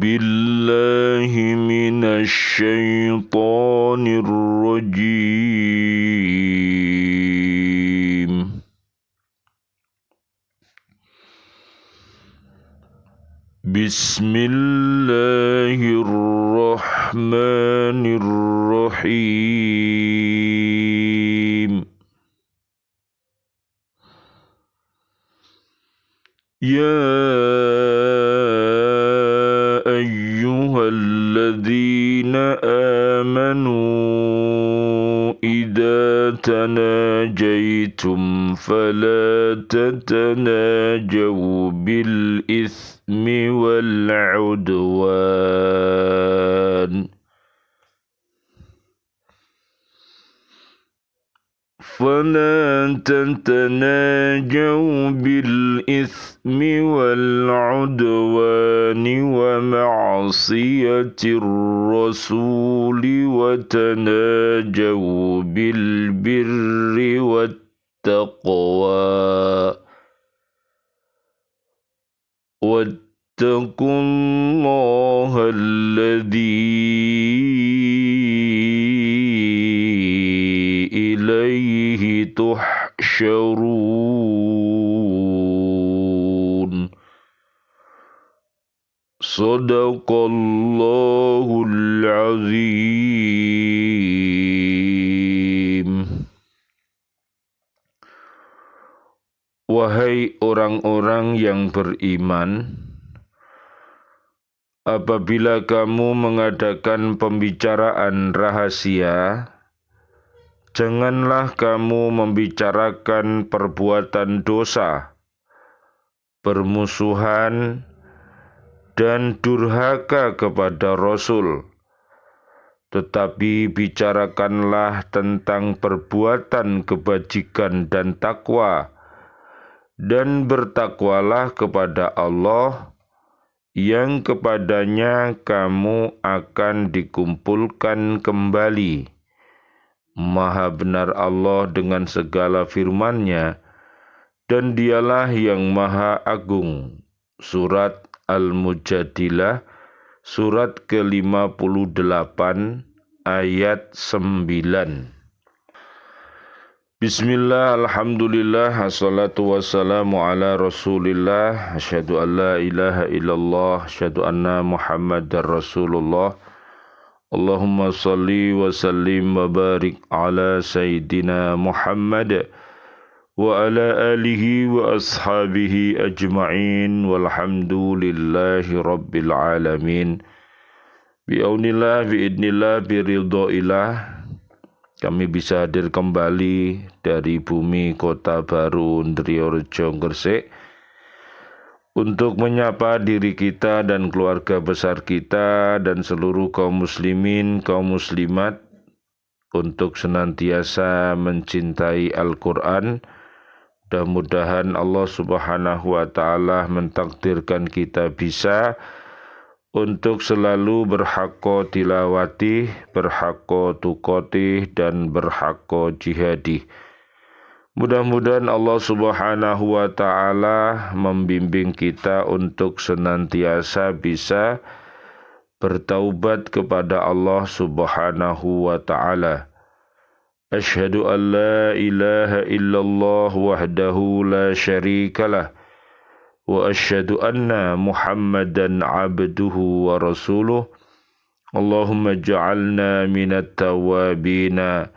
بالله من الشيطان الرجيم. بسم الله الرحمن الرحيم. يا أيها الذين آمنوا إذا تناجيتم فلا تتناجوا بالإثم والعدوان ومعصية الرسول وتناجوا بالبر والتقوى واتقوا الله الذي إليه تحشرون. صدق الله العظيم. Wahai orang-orang yang beriman, apabila kamu mengadakan pembicaraan rahasia, janganlah kamu membicarakan perbuatan dosa, permusuhan, dan durhaka kepada Rasul, tetapi bicarakanlah tentang perbuatan kebajikan dan takwa, dan bertakwalah kepada Allah yang kepadanya kamu akan dikumpulkan kembali. Maha benar Allah dengan segala firman-Nya, dan Dialah yang Maha Agung. Surat Al-Mujadilah, surat ke-58, ayat 9. Bismillah, alhamdulillah, assalatu wassalamu ala rasulillah, asyhadu an la ilaha illallah, asyhadu anna muhammadar rasulullah. Allahumma salli wa sallim wa barik ala sayyidina Muhammad wa ala alihi wa ashabihi ajma'in, walhamdulillahi rabbil alamin. Bi'aunillah, bi'idnillah, biridhoillah, kami bisa hadir kembali dari bumi kota baru Ndriyorejo Gresik untuk menyapa diri kita dan keluarga besar kita dan seluruh kaum muslimin, kaum muslimat untuk senantiasa mencintai Al-Quran. Mudah-mudahan Allah Subhanahu wa Ta'ala mentakdirkan kita bisa untuk selalu berhaqqa tilawati, berhaqqa tukoti, dan berhaqqa jihadi. Mudah-mudahan Allah Subhanahu wa Ta'ala membimbing kita untuk senantiasa bisa bertaubat kepada Allah Subhanahu wa Ta'ala. Asyhadu an la ilaha illallah wahdahu la syarikalah, wa asyhadu anna Muhammadan abduhu wa rasuluh. Allahumma ja'alna minat tawabina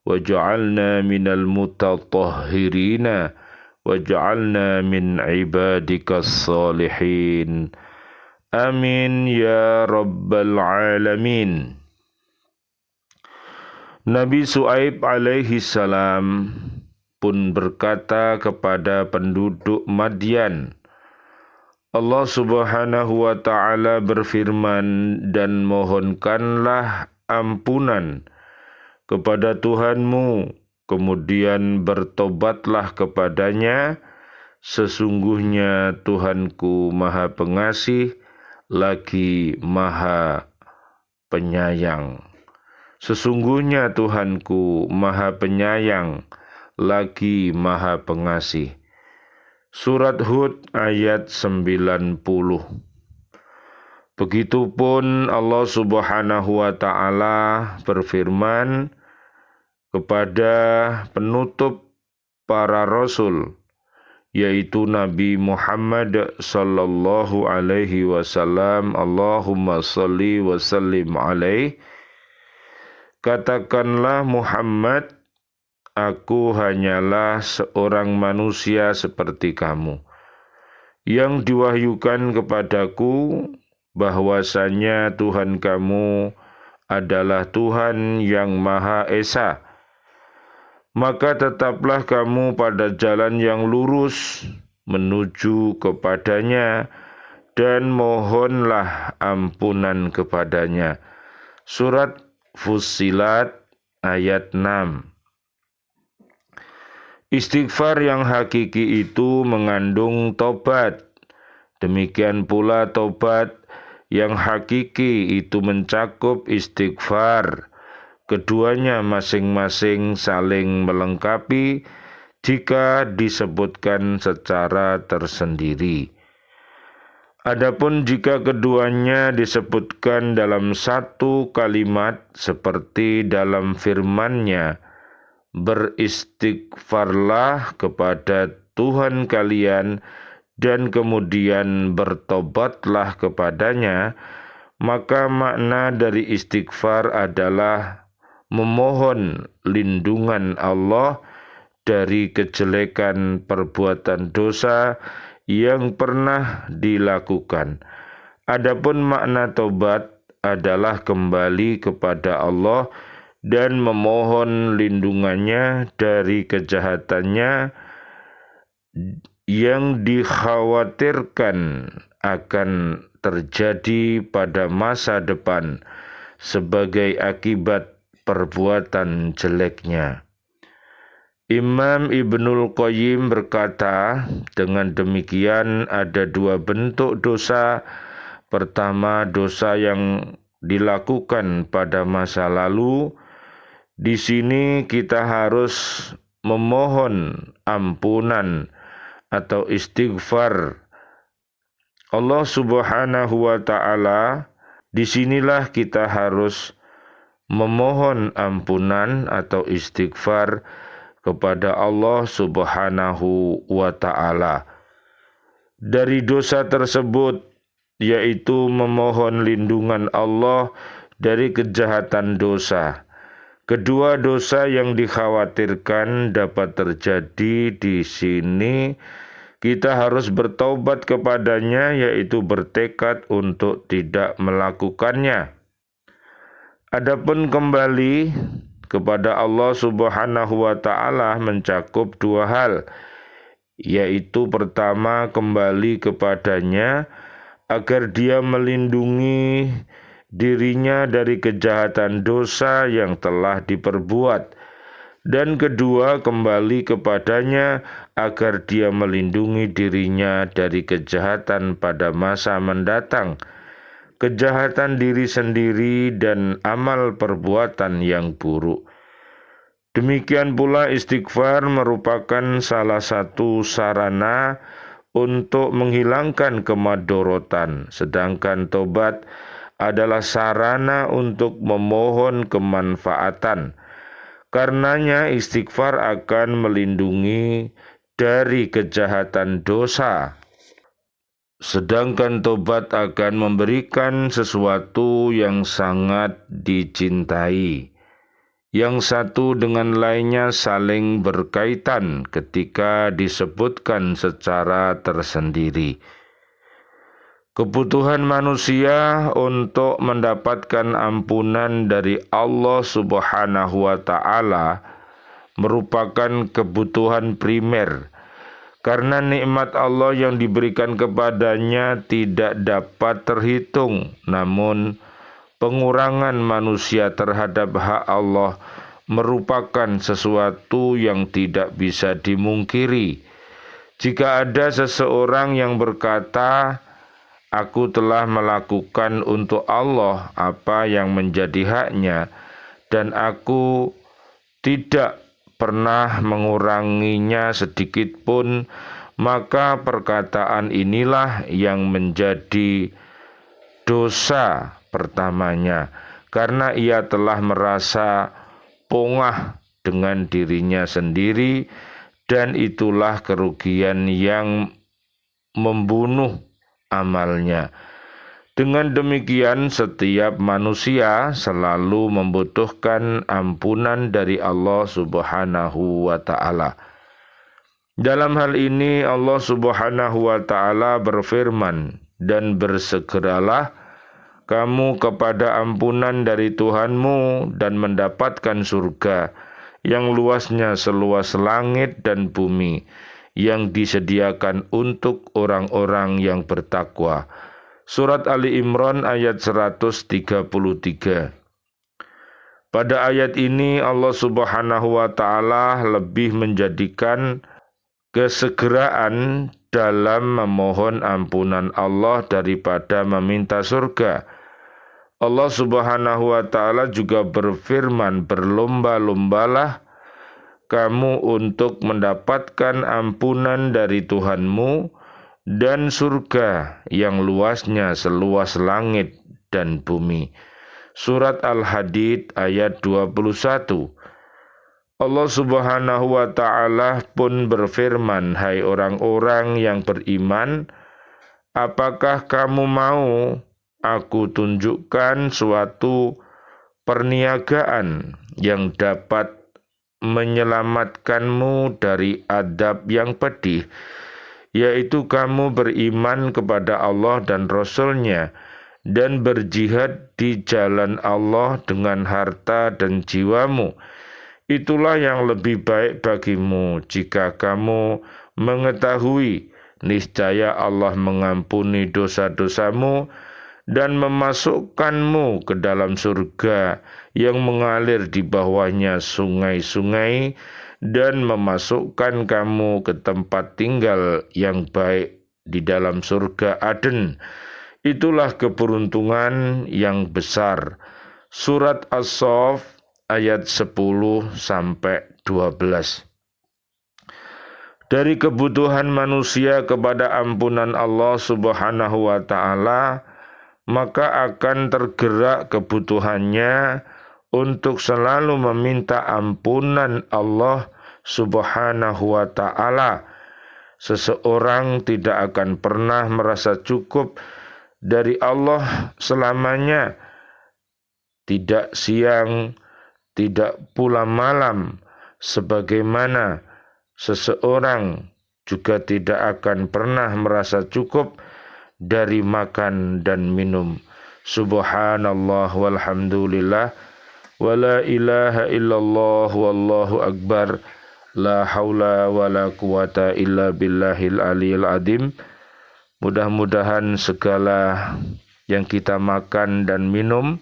wa ja'alna minal mutatahhirina wa ja'alna min ibadikas salihin. Amin ya rabbal alamin. Nabi Syuaib alaihi salam pun berkata kepada penduduk Madian, Allah Subhanahu wa Ta'ala berfirman, dan mohonkanlah ampunan kepada Tuhanmu, kemudian bertobatlah kepadanya, sesungguhnya Tuhanku Maha Pengasih lagi Maha Penyayang. Sesungguhnya Tuhanku Maha Penyayang lagi Maha Pengasih. Surat Hud ayat 90. Begitupun Allah Subhanahu wa Ta'ala berfirman kepada penutup para rasul, yaitu Nabi Muhammad sallallahu alaihi wasallam. Allahumma salli wa sallim alaih. Katakanlah Muhammad, aku hanyalah seorang manusia seperti kamu, yang diwahyukan kepadaku bahwasanya Tuhan kamu adalah Tuhan yang Maha Esa. Maka tetaplah kamu pada jalan yang lurus menuju kepadanya dan mohonlah ampunan kepadanya. Surat Fussilat ayat 6. Istighfar yang hakiki itu mengandung tobat. Demikian pula tobat yang hakiki itu mencakup istighfar. Keduanya masing-masing saling melengkapi jika disebutkan secara tersendiri. Adapun jika keduanya disebutkan dalam satu kalimat seperti dalam firman-Nya, beristighfarlah kepada Tuhan kalian dan kemudian bertobatlah kepadanya, maka makna dari istighfar adalah memohon lindungan Allah dari kejelekan perbuatan dosa yang pernah dilakukan. Adapun makna tobat adalah kembali kepada Allah dan memohon lindungannya dari kejahatannya yang dikhawatirkan akan terjadi pada masa depan sebagai akibat perbuatan jeleknya. Imam Ibnul Qayyim berkata, dengan demikian ada dua bentuk dosa. Pertama, dosa yang dilakukan pada masa lalu. Di sini kita harus memohon ampunan atau istighfar Allah Subhanahu wa Ta'ala. Disinilah kita harus memohon ampunan atau istighfar kepada Allah Subhanahu wa Ta'ala dari dosa tersebut, yaitu memohon lindungan Allah dari kejahatan dosa. Kedua dosa yang dikhawatirkan dapat terjadi di sini, kita harus bertaubat kepadanya, yaitu bertekad untuk tidak melakukannya. Adapun kembali kepada Allah Subhanahu wa Ta'ala mencakup dua hal, yaitu pertama, kembali kepadanya agar Dia melindungi dirinya dari kejahatan dosa yang telah diperbuat, dan kedua, kembali kepadanya agar Dia melindungi dirinya dari kejahatan pada masa mendatang, kejahatan diri sendiri dan amal perbuatan yang buruk. Demikian pula istighfar merupakan salah satu sarana untuk menghilangkan kemadorotan, sedangkan tobat adalah sarana untuk memohon kemanfaatan. Karenanya istighfar akan melindungi dari kejahatan dosa, sedangkan tobat akan memberikan sesuatu yang sangat dicintai. Yang satu dengan lainnya saling berkaitan ketika disebutkan secara tersendiri. Kebutuhan manusia untuk mendapatkan ampunan dari Allah Subhanahu wa Ta'ala merupakan kebutuhan primer, karena nikmat Allah yang diberikan kepadanya tidak dapat terhitung. Namun pengurangan manusia terhadap hak Allah merupakan sesuatu yang tidak bisa dimungkiri. Jika ada seseorang yang berkata, "Aku telah melakukan untuk Allah apa yang menjadi haknya, dan aku tidak pernah menguranginya sedikit pun," maka perkataan inilah yang menjadi dosa pertamanya, karena ia telah merasa pongah dengan dirinya sendiri, dan itulah kerugian yang membunuh amalnya. Dengan demikian, setiap manusia selalu membutuhkan ampunan dari Allah Subhanahu wa Ta'ala. Dalam hal ini, Allah Subhanahu wa Ta'ala berfirman, "Dan bersegeralah kamu kepada ampunan dari Tuhanmu dan mendapatkan surga yang luasnya seluas langit dan bumi, yang disediakan untuk orang-orang yang bertakwa." Surat Ali Imran ayat 133. Pada ayat ini Allah Subhanahu wa Ta'ala lebih menjadikan kesegeraan dalam memohon ampunan Allah daripada meminta surga. Allah Subhanahu wa Ta'ala juga berfirman, "Berlomba-lombalah kamu untuk mendapatkan ampunan dari Tuhanmu dan surga yang luasnya seluas langit dan bumi." Surat Al-Hadid ayat 21. Allah Subhanahu wa Ta'ala pun berfirman, "Hai orang-orang yang beriman, apakah kamu mau aku tunjukkan suatu perniagaan yang dapat menyelamatkanmu dari adab yang pedih, yaitu kamu beriman kepada Allah dan Rasul-Nya dan berjihad di jalan Allah dengan harta dan jiwamu. Itulah yang lebih baik bagimu jika kamu mengetahui niscaya Allah mengampuni dosa-dosamu dan memasukkanmu ke dalam surga yang mengalir di bawahnya sungai-sungai, dan memasukkan kamu ke tempat tinggal yang baik di dalam surga Aden. Itulah keberuntungan yang besar." Surat As-Saff ayat 10-12. Dari kebutuhan manusia kepada ampunan Allah Subhanahu wa Ta'ala, maka akan tergerak kebutuhannya untuk selalu meminta ampunan Allah Subhanahu wa Ta'ala. Seseorang tidak akan pernah merasa cukup dari Allah selamanya, tidak siang, tidak pula malam, sebagaimana seseorang juga tidak akan pernah merasa cukup dari makan dan minum. Subhanallah walhamdulillah wa la ilaha illallah wallahu akbar, la haula wa la quwata illa billahil aliyil adim. Mudah-mudahan segala yang kita makan dan minum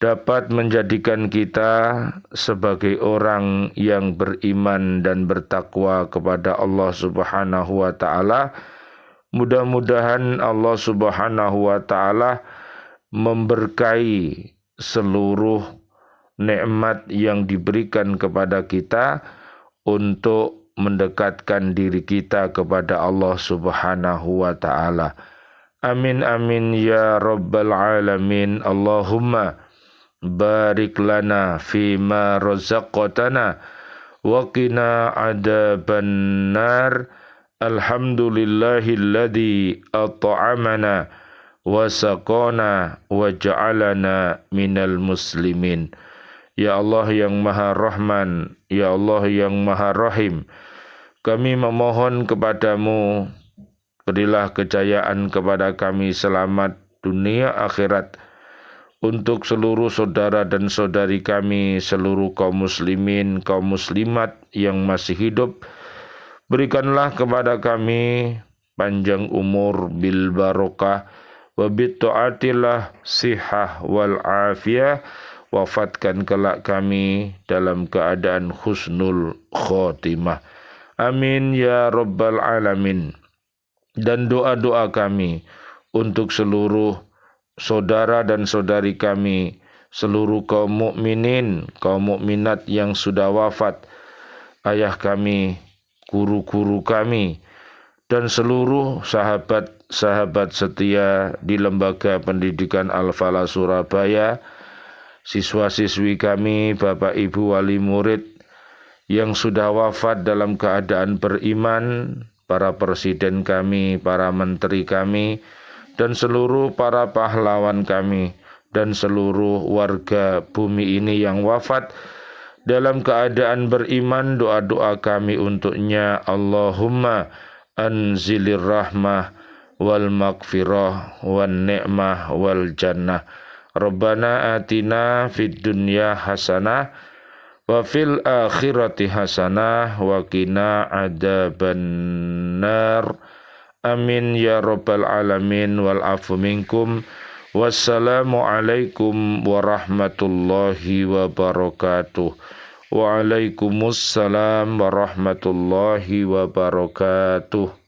dapat menjadikan kita sebagai orang yang beriman dan bertakwa kepada Allah Subhanahu wa Ta'ala. Mudah-mudahan Allah Subhanahu wa Ta'ala memberkahi seluruh nikmat yang diberikan kepada kita untuk mendekatkan diri kita kepada Allah Subhanahu wa Ta'ala. Amin amin ya rabbal alamin. Allahumma barik lana fima razaqtana wa qina adzaban nar. Alhamdulillahilladzi at'amana wa saqana wa ja'alana minal muslimin. Ya Allah yang Maha Rahman, Ya Allah yang Maha Rahim, kami memohon kepadamu, berilah kejayaan kepada kami selamat dunia akhirat, untuk seluruh saudara dan saudari kami, seluruh kaum muslimin, kaum muslimat yang masih hidup. Berikanlah kepada kami panjang umur bil barokah, wa bit ta'atillah sihah wal afiyah. Wafatkan kelak kami dalam keadaan husnul khotimah. Amin ya rabbal alamin. Dan doa-doa kami untuk seluruh saudara dan saudari kami, seluruh kaum mukminin, kaum mukminat yang sudah wafat, ayah kami, guru-guru kami, dan seluruh sahabat setia di Lembaga Pendidikan Al-Falah Surabaya, siswa-siswi kami, Bapak Ibu wali murid yang sudah wafat dalam keadaan beriman, para presiden kami, para menteri kami, dan seluruh para pahlawan kami, dan seluruh warga bumi ini yang wafat dalam keadaan beriman. Doa-doa kami untuknya, Allahumma anzilir rahmah wal maghfirah wan ni'mah wal jannah. Rabbana atina fid dunya hasanah wa fil akhirati hasanah wa qina adzabannar. Amin ya rabbal alamin wal afu minkum. Wassalamu alaikum warahmatullahi wabarakatuh. Waalaikumsalam warahmatullahi wabarakatuh.